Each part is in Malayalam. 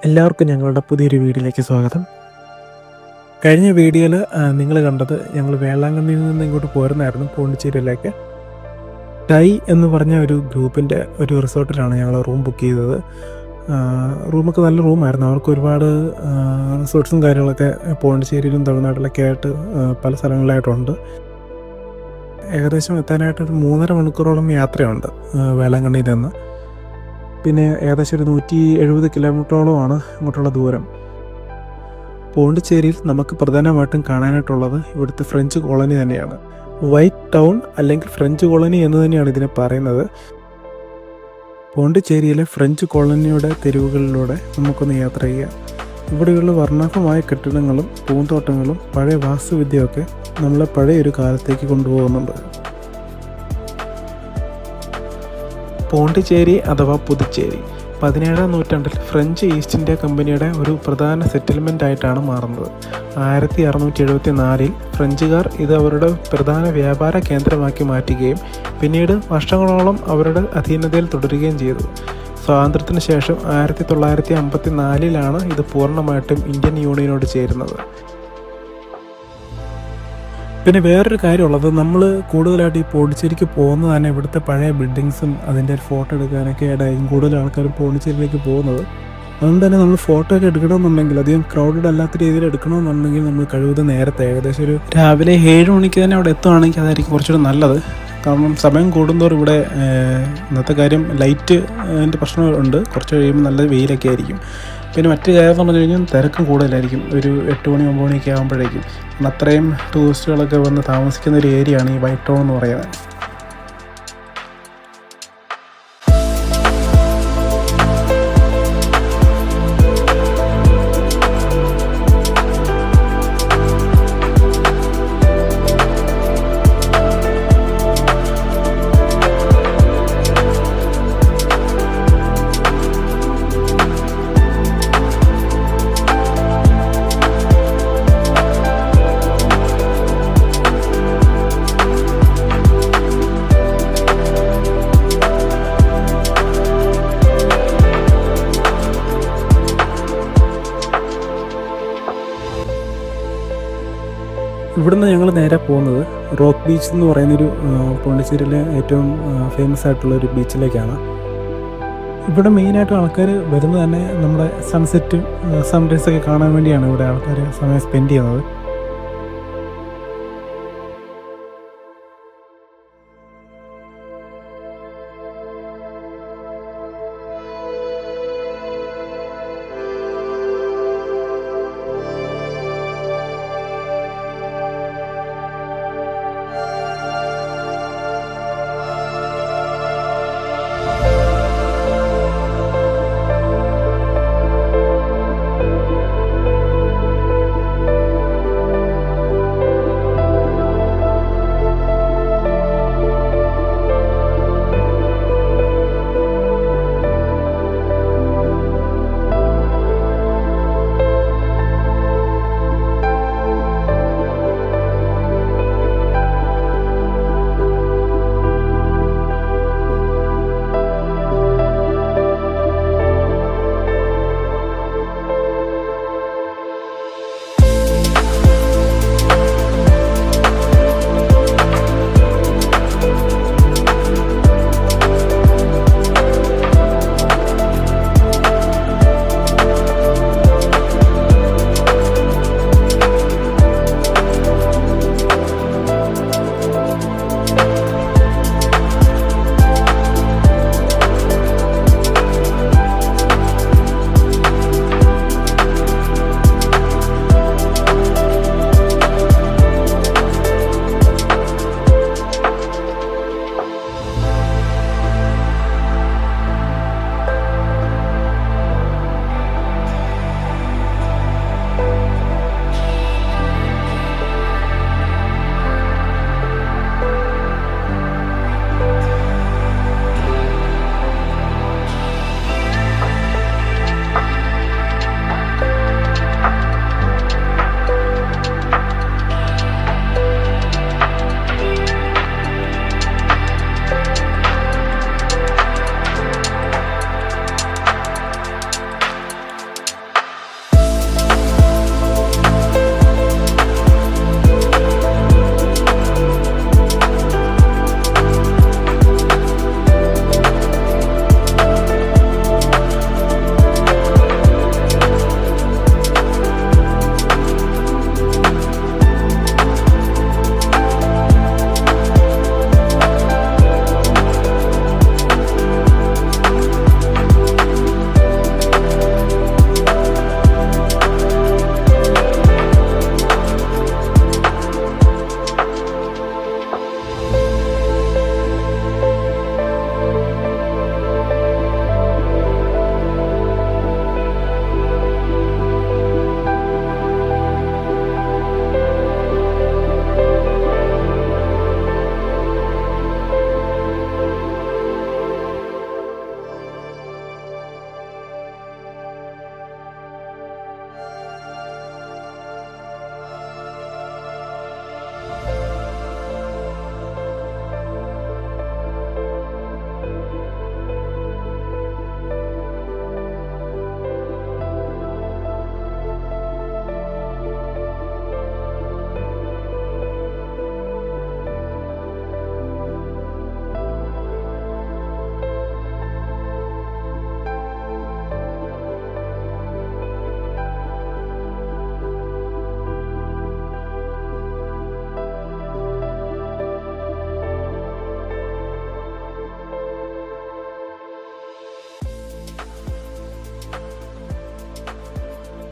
എല്ലാവർക്കും ഞങ്ങളുടെ പുതിയൊരു വീഡിയോയിലേക്ക് സ്വാഗതം. കഴിഞ്ഞ വീഡിയോയിൽ നിങ്ങൾ കണ്ടത് ഞങ്ങൾ വേളാങ്കണ്ണിയിൽ നിന്ന് ഇങ്ങോട്ട് പോരുന്നായിരുന്നു പോണ്ടിച്ചേരിയിലേക്ക്. ടൈ എന്ന് പറഞ്ഞ ഒരു ഗ്രൂപ്പിൻ്റെ ഒരു റിസോർട്ടിലാണ് ഞങ്ങൾ റൂം ബുക്ക് ചെയ്തത്. റൂമൊക്കെ നല്ല റൂമായിരുന്നു. അവർക്ക് ഒരുപാട് റിസോർട്ട്സും കാര്യങ്ങളൊക്കെ പോണ്ടിച്ചേരിയിലും തമിഴ്നാട്ടിലൊക്കെ ആയിട്ട് പല സ്ഥലങ്ങളിലായിട്ടുണ്ട്. ഏകദേശം എത്താനായിട്ടൊരു 3.5 മണിക്കൂറോളം യാത്രയുണ്ട് വേളാങ്കണ്ണിയിൽ നിന്ന്. പിന്നെ ഏകദേശം ഒരു 170 കിലോമീറ്ററോളമാണ് ഇങ്ങോട്ടുള്ള ദൂരം. പോണ്ടിച്ചേരിയിൽ നമുക്ക് പ്രധാനമായിട്ടും കാണാനായിട്ടുള്ളത് ഇവിടുത്തെ ഫ്രഞ്ച് കോളനി തന്നെയാണ്. വൈറ്റ് ടൗൺ അല്ലെങ്കിൽ ഫ്രഞ്ച് കോളനി എന്ന് തന്നെയാണ് ഇതിനെ പറയുന്നത്. പോണ്ടിച്ചേരിയിലെ ഫ്രഞ്ച് കോളനിയുടെ തെരുവുകളിലൂടെ നമുക്കൊന്ന് യാത്ര ചെയ്യാം. ഇവിടെയുള്ള വർണ്ണാഭമായ കെട്ടിടങ്ങളും പൂന്തോട്ടങ്ങളും പഴയ വാസ്തുവിദ്യയൊക്കെ നമ്മളെ പഴയൊരു കാലത്തേക്ക് കൊണ്ടുപോകുന്നുണ്ട്. പോണ്ടിച്ചേരി അഥവാ പുതുച്ചേരി 17-ാം നൂറ്റാണ്ടിൽ ഫ്രഞ്ച് ഈസ്റ്റ് ഇന്ത്യ കമ്പനിയുടെ ഒരു പ്രധാന സെറ്റിൽമെൻ്റ് ആയിട്ടാണ് മാറുന്നത്. 1674 ഫ്രഞ്ചുകാർ ഇത് അവരുടെ പ്രധാന വ്യാപാര കേന്ദ്രമാക്കി മാറ്റുകയും പിന്നീട് വർഷങ്ങളോളം അവരുടെ അധീനതയിൽ തുടരുകയും ചെയ്തു. സ്വാതന്ത്ര്യത്തിന് ശേഷം 1954 ഇത് പൂർണ്ണമായിട്ടും ഇന്ത്യൻ യൂണിയനോട് ചേരുന്നത്. പിന്നെ വേറൊരു കാര്യമുള്ളത്, നമ്മൾ കൂടുതലായിട്ട് ഈ പോണ്ടിച്ചേരിക്ക് പോകുന്നത് തന്നെ ഇവിടുത്തെ പഴയ ബിൽഡിങ്സും അതിൻ്റെ ഒരു ഫോട്ടോ എടുക്കാനൊക്കെ ആയിട്ടായിരിക്കും കൂടുതൽ ആൾക്കാരും പോണ്ടിച്ചേരിയിലേക്ക് പോകുന്നത്. അതുകൊണ്ട് തന്നെ നമ്മൾ ഫോട്ടോ ഒക്കെ എടുക്കണമെന്നുണ്ടെങ്കിൽ അധികം ക്രൗഡഡ് അല്ലാത്ത രീതിയിൽ എടുക്കണമെന്നുണ്ടെങ്കിൽ നമ്മൾ കഴിവതും നേരത്തെ ഏകദേശം ഒരു രാവിലെ 7 മണിക്ക് തന്നെ അവിടെ എത്തുകയാണെങ്കിൽ അതായിരിക്കും കുറച്ചുകൂടെ നല്ലത്. കാരണം സമയം കൂടുന്തോറും ഇവിടെ ഇന്നത്തെ കാര്യം ലൈറ്റിൻ്റെ പ്രശ്നമുണ്ട്. കുറച്ച് കഴിയുമ്പോൾ നല്ല വെയിലൊക്കെ ആയിരിക്കും. പിന്നെ മറ്റു കാര്യം എന്ന് പറഞ്ഞു കഴിഞ്ഞാൽ തിരക്കും കൂടുതലായിരിക്കും. ഒരു 8 മണി 9 മണിയൊക്കെ ആകുമ്പോഴേക്കും. അത്രയും ടൂറിസ്റ്റുകളൊക്കെ വന്ന് താമസിക്കുന്ന ഒരു ഏരിയയാണ് ഈ വൈറ്റ് ടൗൺ എന്ന് പറയുന്നത്. ഇവിടുന്ന് ഞങ്ങൾ നേരെ പോകുന്നത് റോക്ക് ബീച്ച് എന്ന് പറയുന്നൊരു പോണ്ടിച്ചേരിയിലെ ഏറ്റവും ഫേമസ് ആയിട്ടുള്ള ഒരു ബീച്ചിലേക്കാണ്. ഇവിടെ മെയിനായിട്ട് ആൾക്കാർ വരുന്നത് തന്നെ നമ്മുടെ സൺസെറ്റും സൺറൈസൊക്കെ കാണാൻ വേണ്ടിയാണ് ഇവിടെ ആൾക്കാർ സമയം സ്പെൻഡ് ചെയ്യുന്നത്.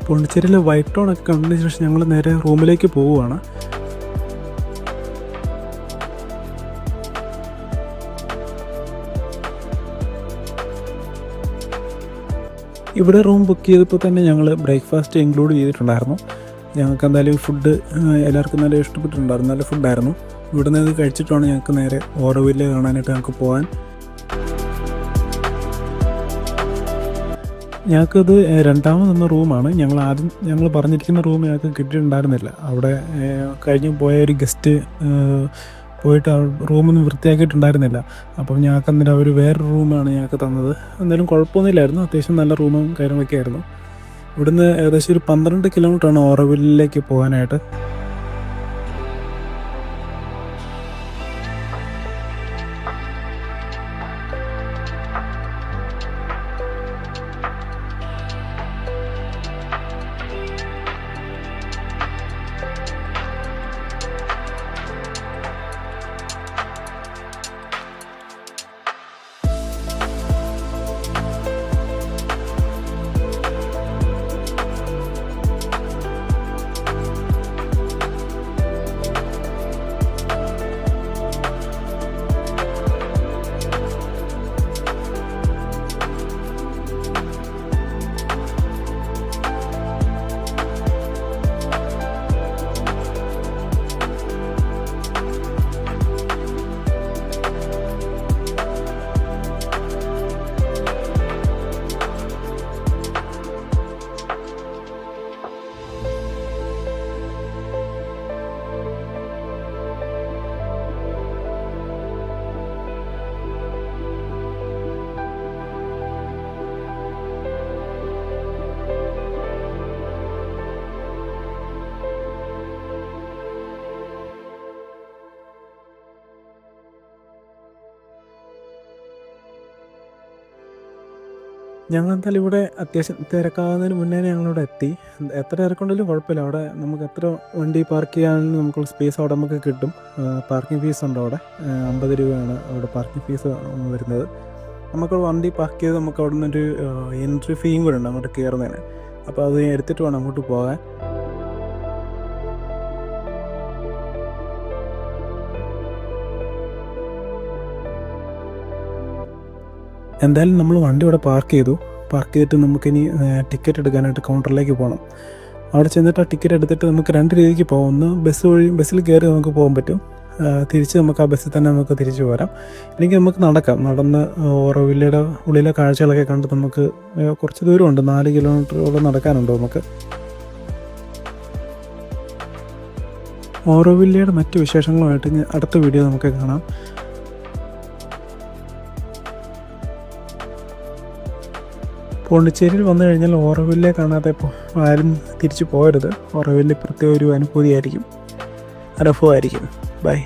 പോണ്ടിച്ചേരിയിൽ വൈറ്റ് ടൗണൊക്കെ കണ്ടതിന് ശേഷം ഞങ്ങൾ നേരെ റൂമിലേക്ക് പോവുകയാണ്. ഇവിടെ റൂം ബുക്ക് ചെയ്തപ്പോൾ തന്നെ ഞങ്ങൾ ബ്രേക്ക്ഫാസ്റ്റ് ഇൻക്ലൂഡ് ചെയ്തിട്ടുണ്ടായിരുന്നു. ഞങ്ങൾക്ക് എന്തായാലും ഫുഡ് എല്ലാവർക്കും നല്ല ഇഷ്ടപ്പെട്ടിട്ടുണ്ടായിരുന്നു, നല്ല ഫുഡായിരുന്നു. ഇവിടെ നിന്ന് ഇത് കഴിച്ചിട്ടാണ് ഞങ്ങൾക്ക് നേരെ ഓറോവില്ല് കാണാനായിട്ട് ഞങ്ങൾക്ക് പോകാൻ. ഞങ്ങൾക്കത് രണ്ടാമതെന്ന റൂമാണ്. ഞങ്ങൾ പറഞ്ഞിരിക്കുന്ന റൂം ഞങ്ങൾക്ക് കിട്ടിയിട്ടുണ്ടായിരുന്നില്ല. അവിടെ കഴിഞ്ഞ് പോയ ഒരു ഗസ്റ്റ് പോയിട്ട് റൂമൊന്നും വൃത്തിയാക്കിയിട്ടുണ്ടായിരുന്നില്ല. അപ്പം ഞങ്ങൾക്ക് അന്നേരം അവർ വേറൊരു റൂമാണ് ഞങ്ങൾക്ക് തന്നത്. എന്തായാലും കുഴപ്പമൊന്നുമില്ലായിരുന്നു, അത്യാവശ്യം നല്ല റൂമും കാര്യങ്ങളൊക്കെ ആയിരുന്നു. ഇവിടുന്ന് ഏകദേശം ഒരു 12 കിലോമീറ്ററാണ് ഓറോവില്ലിലേക്ക് പോകാനായിട്ട്. ഞങ്ങൾ എന്തായാലും ഇവിടെ അത്യാവശ്യം തിരക്കാവുന്നതിന് മുന്നേ ഞങ്ങളിവിടെ എത്തി. എത്ര തിരക്കുണ്ടെങ്കിലും കുഴപ്പമില്ല, അവിടെ നമുക്ക് എത്ര വണ്ടി പാർക്ക് ചെയ്യാനും നമുക്കുള്ള സ്പേസ് അവിടെ നമുക്ക് കിട്ടും. പാർക്കിംഗ് ഫീസ് ഉണ്ട് അവിടെ, 50 രൂപയാണ് അവിടെ പാർക്കിംഗ് ഫീസ് വരുന്നത്. നമുക്ക് വണ്ടി പാർക്ക് ചെയ്ത് നമുക്ക് അവിടെ നിന്നൊരു എൻട്രി ഫീയും കൂടെ ഉണ്ട് അങ്ങോട്ട് കയറുന്നതിന്. അപ്പോൾ അത് എടുത്തിട്ട് വേണം അങ്ങോട്ട് പോകാൻ. എന്തായാലും നമ്മൾ വണ്ടി ഇവിടെ പാർക്ക് ചെയ്തിട്ട് നമുക്കിനി ടിക്കറ്റ് എടുക്കാനായിട്ട് കൗണ്ടറിലേക്ക് പോകണം. അവിടെ ചെന്നിട്ട് ആ ടിക്കറ്റ് എടുത്തിട്ട് നമുക്ക് 2 രീതിക്ക് പോകാം. ഒന്ന് ബസ്സിൽ കയറി നമുക്ക് പോകാൻ പറ്റും, തിരിച്ച് നമുക്ക് ആ ബസ്സിൽ തന്നെ നമുക്ക് തിരിച്ചു പോരാം. അല്ലെങ്കിൽ നമുക്ക് നടന്ന് ഓറോവില്ലയുടെ ഉള്ളിലെ കാഴ്ചകളൊക്കെ കണ്ട് നമുക്ക് കുറച്ച് ദൂരമുണ്ട്, 4 കിലോമീറ്ററോളം നടക്കാനുണ്ട് നമുക്ക്. ഓറോവില്ലയുടെ മറ്റു വിശേഷങ്ങളുമായിട്ട് അടുത്ത വീഡിയോ നമുക്ക് കാണാം. പോണ്ടിച്ചേരിയിൽ വന്നു കഴിഞ്ഞാൽ ഓറോവില്ലെ കാണാതെ ആരും തിരിച്ചു പോകരുത്. ഓറോവില്ല് പ്രത്യേക ഒരു അനുഭൂതിയായിരിക്കും, അനുഭവമായിരിക്കും. ബൈ.